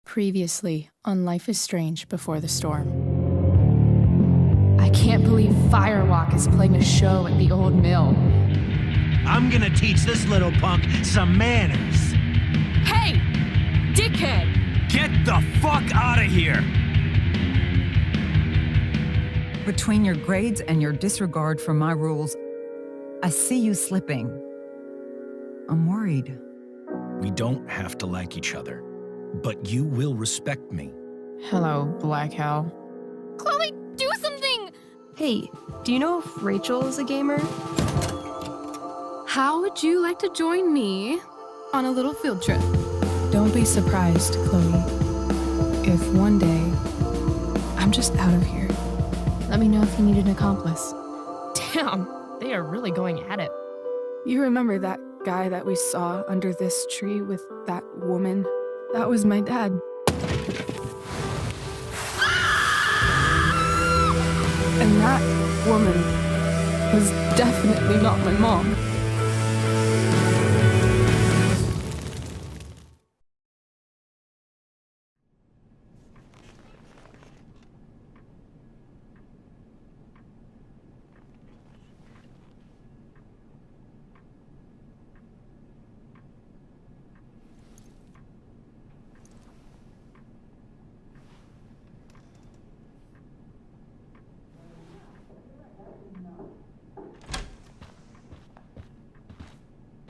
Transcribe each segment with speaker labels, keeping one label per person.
Speaker 1: Previously on Life is Strange Before the Storm. I can't believe Firewalk is playing a show at the old mill.
Speaker 2: I'm gonna teach this little punk some manners.
Speaker 1: Hey! Dickhead!
Speaker 2: Get the fuck out of here!
Speaker 3: Between your grades and your disregard for my rules, I see you slipping. I'm worried.
Speaker 4: We don't have to like each other, but you will respect me.
Speaker 1: Hello, Black Hell.
Speaker 5: Chloe, do something!
Speaker 6: Hey, do you know if Rachel is a gamer? How would you like to join me on a little field trip?
Speaker 1: Don't be surprised, Chloe, if one day I'm just out of here. Let me know if you need an accomplice.
Speaker 6: Damn, they are really going at it.
Speaker 1: You remember that guy that we saw under this tree with that woman? That was my dad. And that woman was definitely not my mom.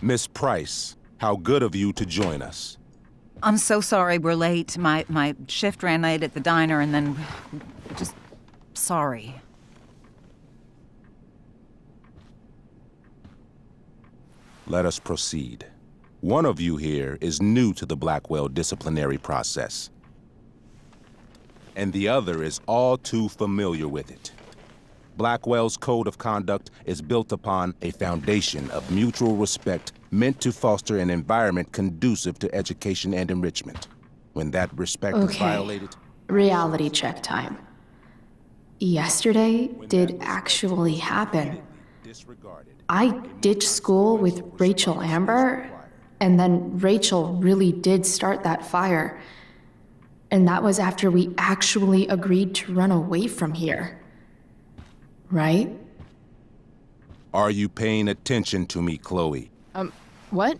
Speaker 7: Miss Price, how good of you to join us.
Speaker 3: I'm so sorry we're late. My shift ran late at the diner and then... just... sorry.
Speaker 7: Let us proceed. One of you here is new to the Blackwell disciplinary process, and the other is all too familiar with it. Blackwell's code of conduct is built upon a foundation of mutual respect meant to foster an environment conducive to education and enrichment. When that respect is violated...
Speaker 1: Reality check time. Yesterday did actually happen. I ditched school with Rachel Amber, and then Rachel really did start that fire. And that was after we actually agreed to run away from here. Right?
Speaker 7: Are you paying attention to me, Chloe?
Speaker 1: What?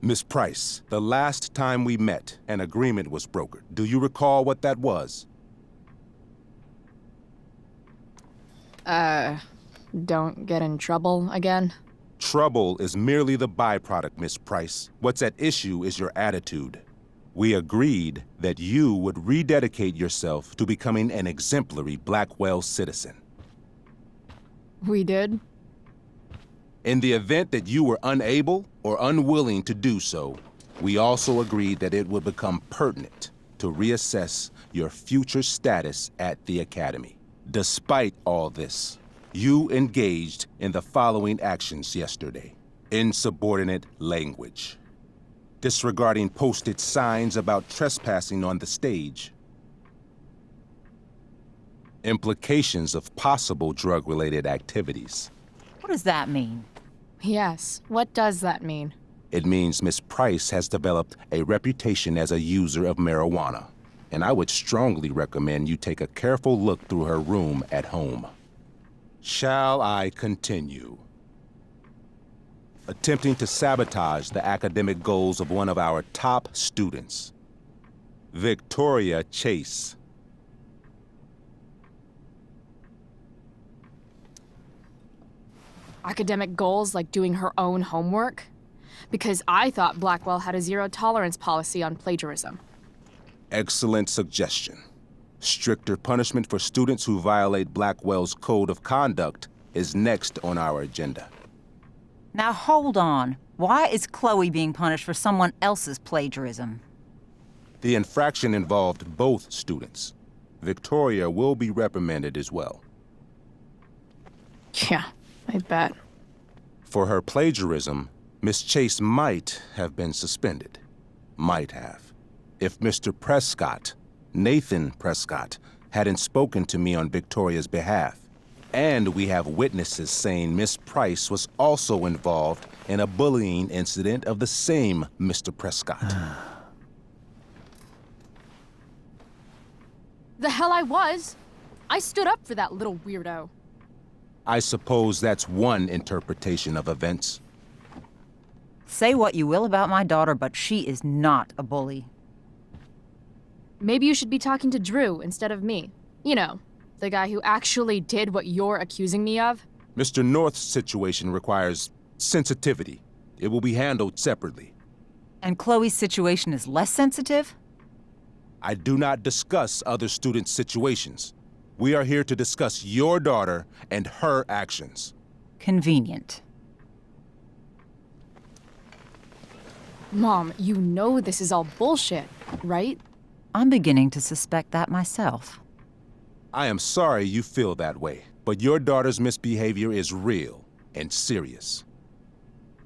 Speaker 7: Miss Price, the last time we met, an agreement was brokered. Do you recall what that was?
Speaker 1: Don't get in trouble again?
Speaker 7: Trouble is merely the byproduct, Miss Price. What's at issue is your attitude. We agreed that you would rededicate yourself to becoming an exemplary Blackwell citizen.
Speaker 1: We did?
Speaker 7: In the event that you were unable or unwilling to do so, we also agreed that it would become pertinent to reassess your future status at the Academy. Despite all this, you engaged in the following actions yesterday. Insubordinate language. Disregarding posted signs about trespassing on the stage. Implications of possible drug-related activities.
Speaker 3: What does that mean?
Speaker 1: Yes, what does that mean?
Speaker 7: It means Miss Price has developed a reputation as a user of marijuana, and I would strongly recommend you take a careful look through her room at home. Shall I continue? Attempting to sabotage the academic goals of one of our top students, Victoria Chase.
Speaker 6: Academic goals like doing her own homework? Because I thought Blackwell had a zero-tolerance policy on plagiarism.
Speaker 7: Excellent suggestion. Stricter punishment for students who violate Blackwell's code of conduct is next on our agenda.
Speaker 3: Now hold on. Why is Chloe being punished for someone else's plagiarism?
Speaker 7: The infraction involved both students. Victoria will be reprimanded as well.
Speaker 1: Yeah, I bet.
Speaker 7: For her plagiarism, Miss Chase might have been suspended. Might have. If Mr. Prescott, Nathan Prescott, hadn't spoken to me on Victoria's behalf. And we have witnesses saying Miss Price was also involved in a bullying incident of the same Mr. Prescott.
Speaker 6: The hell I was. I stood up for that little weirdo.
Speaker 7: I suppose that's one interpretation of events.
Speaker 3: Say what you will about my daughter, but she is not a bully.
Speaker 6: Maybe you should be talking to Drew instead of me. You know, the guy who actually did what you're accusing me of.
Speaker 7: Mr. North's situation requires sensitivity. It will be handled separately.
Speaker 3: And Chloe's situation is less sensitive?
Speaker 7: I do not discuss other students' situations. We are here to discuss your daughter and her actions.
Speaker 3: Convenient.
Speaker 6: Mom, you know this is all bullshit, right?
Speaker 3: I'm beginning to suspect that myself.
Speaker 7: I am sorry you feel that way, but your daughter's misbehavior is real and serious.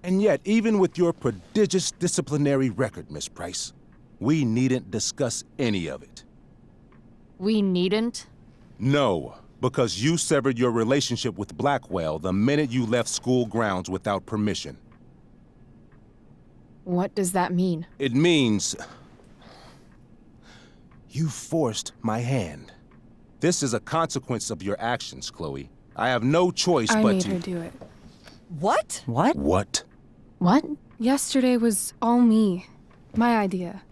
Speaker 7: And yet, even with your prodigious disciplinary record, Miss Price, we needn't discuss any of it.
Speaker 6: We needn't?
Speaker 7: No, because you severed your relationship with Blackwell the minute you left school grounds without permission.
Speaker 6: What does that mean?
Speaker 7: It means you forced my hand. This is a consequence of your actions, Chloe. I have no choice
Speaker 1: I
Speaker 7: but
Speaker 1: made
Speaker 7: to...
Speaker 1: her do it.
Speaker 3: What? What?
Speaker 7: What?
Speaker 6: What?
Speaker 1: Yesterday was all me. My idea.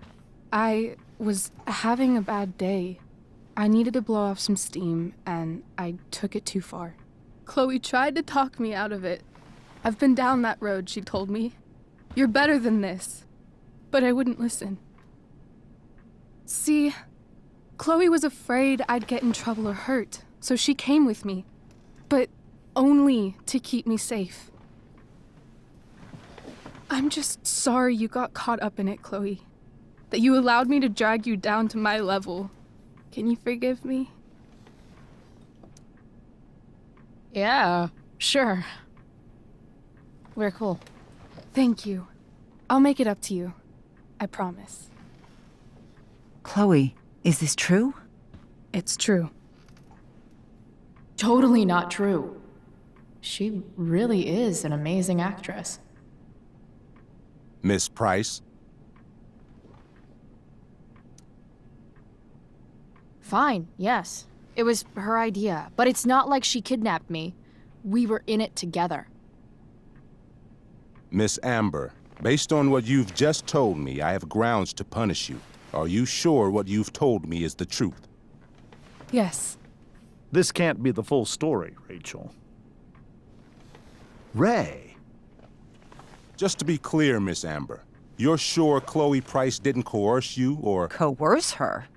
Speaker 1: I was having a bad day. I needed to blow off some steam, and I took it too far. Chloe tried to talk me out of it. I've been down that road, she told me. You're better than this. But I wouldn't listen. See, Chloe was afraid I'd get in trouble or hurt, so she came with me. But only to keep me safe. I'm just sorry you got caught up in it, Chloe. That you allowed me to drag you down to my level. Can you forgive me?
Speaker 6: Yeah, sure. We're cool.
Speaker 1: Thank you. I'll make it up to you. I promise.
Speaker 3: Chloe, is this true?
Speaker 1: It's true.
Speaker 6: Totally not true. She really is an amazing actress.
Speaker 7: Miss Price?
Speaker 6: Fine, yes. It was her idea, but it's not like she kidnapped me. We were in it together.
Speaker 7: Miss Amber, based on what you've just told me, I have grounds to punish you. Are you sure what you've told me is the truth?
Speaker 1: Yes.
Speaker 8: This can't be the full story, Rachel. Ray.
Speaker 7: Just to be clear, Miss Amber, you're sure Chloe Price didn't coerce you, or...
Speaker 3: Coerce her?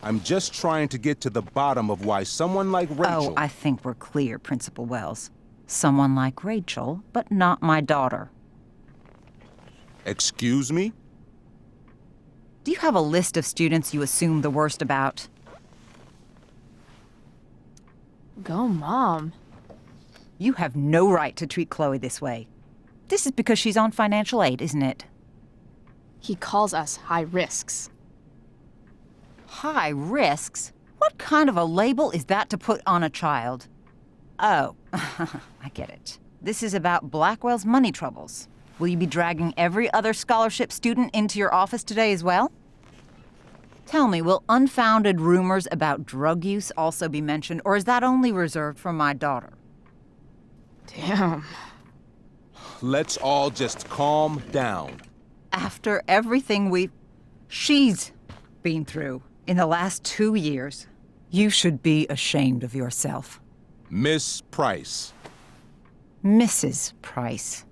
Speaker 7: I'm just trying to get to the bottom of why someone like Rachel...
Speaker 3: Oh, I think we're clear, Principal Wells. Someone like Rachel, but not my daughter.
Speaker 7: Excuse me?
Speaker 3: Do you have a list of students you assume the worst about?
Speaker 6: Go, Mom.
Speaker 3: You have no right to treat Chloe this way. This is because she's on financial aid, isn't it?
Speaker 6: He calls us high risks.
Speaker 3: High risks? What kind of a label is that to put on a child? Oh, I get it. This is about Blackwell's money troubles. Will you be dragging every other scholarship student into your office today as well? Tell me, will unfounded rumors about drug use also be mentioned, or is that only reserved for my daughter?
Speaker 6: Damn.
Speaker 7: Let's all just calm down.
Speaker 3: After everything she's been through in the last 2 years, you should be ashamed of yourself.
Speaker 7: Miss Price.
Speaker 3: Mrs. Price.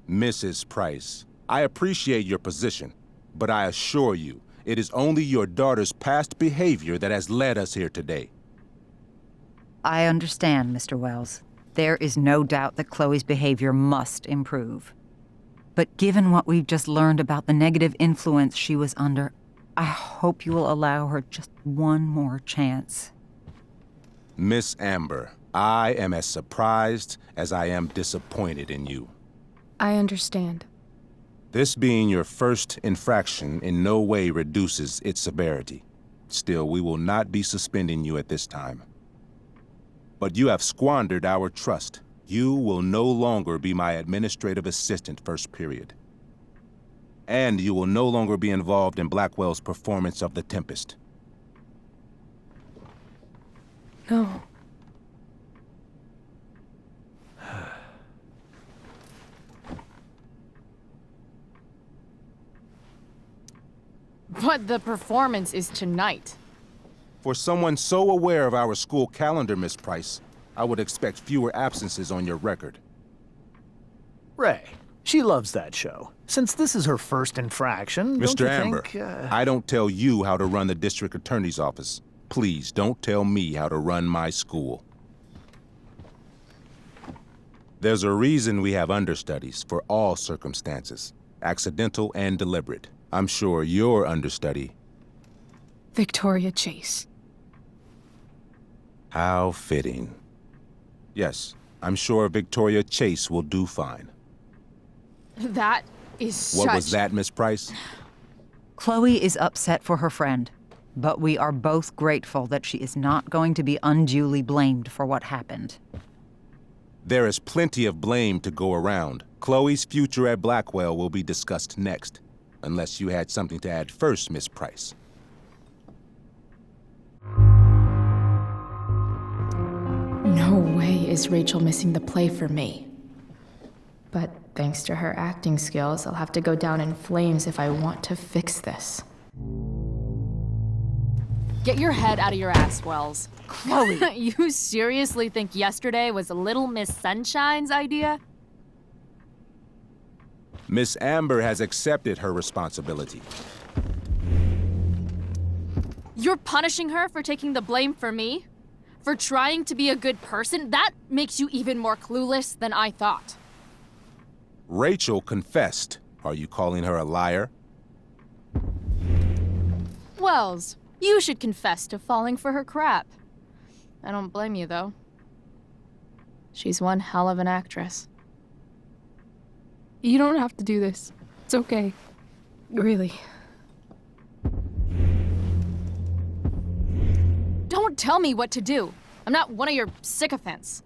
Speaker 7: Mrs. Price, I appreciate your position, but I assure you, it is only your daughter's past behavior that has led us here today.
Speaker 3: I understand, Mr. Wells. There is no doubt that Chloe's behavior must improve. But given what we've just learned about the negative influence she was under, I hope you will allow her just one more chance.
Speaker 7: Miss Amber, I am as surprised as I am disappointed in you.
Speaker 1: I understand.
Speaker 7: This being your first infraction in no way reduces its severity. Still, we will not be suspending you at this time. But you have squandered our trust. You will no longer be my administrative assistant first period. And you will no longer be involved in Blackwell's performance of The Tempest.
Speaker 1: No.
Speaker 6: But the performance is tonight.
Speaker 7: For someone so aware of our school calendar, Miss Price, I would expect fewer absences on your record.
Speaker 8: Ray, she loves that show. Since this is her first infraction, don't
Speaker 7: Mr.
Speaker 8: you
Speaker 7: Amber,
Speaker 8: think,
Speaker 7: I don't tell you how to run the district attorney's office. Please don't tell me how to run my school. There's a reason we have understudies for all circumstances, accidental and deliberate. I'm sure your understudy.
Speaker 1: Victoria Chase.
Speaker 7: How fitting. Yes, I'm sure Victoria Chase will do fine.
Speaker 6: That is such...
Speaker 7: What was that, Miss Price?
Speaker 3: Chloe is upset for her friend, but we are both grateful that she is not going to be unduly blamed for what happened.
Speaker 7: There is plenty of blame to go around. Chloe's future at Blackwell will be discussed next. Unless you had something to add first, Miss Price.
Speaker 1: No way is Rachel missing the play for me. But thanks to her acting skills, I'll have to go down in flames if I want to fix this.
Speaker 6: Get your head out of your ass, Wells.
Speaker 3: Chloe!
Speaker 6: You seriously think yesterday was Little Miss Sunshine's idea?
Speaker 7: Miss Amber has accepted her responsibility.
Speaker 6: You're punishing her for taking the blame for me? For trying to be a good person? That makes you even more clueless than I thought.
Speaker 7: Rachel confessed. Are you calling her a liar?
Speaker 6: Wells, you should confess to falling for her crap. I don't blame you, though. She's one hell of an actress.
Speaker 1: You don't have to do this. It's okay. Really.
Speaker 6: Don't tell me what to do. I'm not one of your sycophants.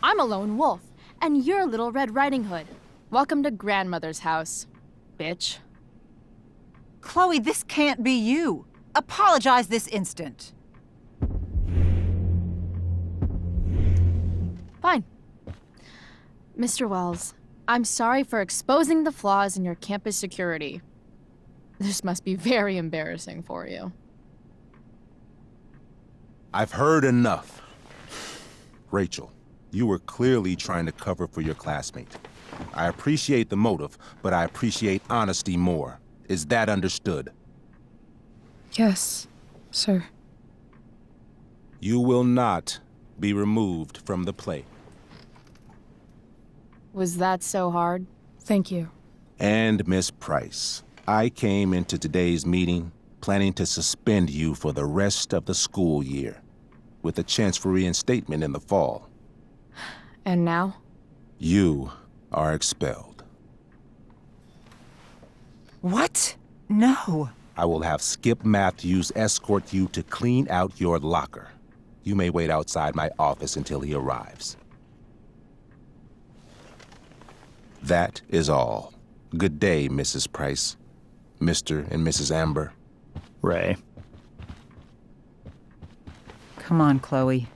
Speaker 6: I'm a lone wolf, and you're Little Red Riding Hood. Welcome to grandmother's house, bitch.
Speaker 3: Chloe, this can't be you. Apologize this instant.
Speaker 6: Fine. Mr. Wells, I'm sorry for exposing the flaws in your campus security. This must be very embarrassing for you.
Speaker 7: I've heard enough. Rachel, you were clearly trying to cover for your classmate. I appreciate the motive, but I appreciate honesty more. Is that understood?
Speaker 1: Yes, sir.
Speaker 7: You will not be removed from the play.
Speaker 6: Was that so hard?
Speaker 1: Thank you.
Speaker 7: And Miss Price, I came into today's meeting planning to suspend you for the rest of the school year, with a chance for reinstatement in the fall.
Speaker 6: And now?
Speaker 7: You are expelled.
Speaker 3: What? No.
Speaker 7: I will have Skip Matthews escort you to clean out your locker. You may wait outside my office until he arrives. That is all. Good day, Mrs. Price. Mr. and Mrs. Amber.
Speaker 8: Ray.
Speaker 3: Come on, Chloe.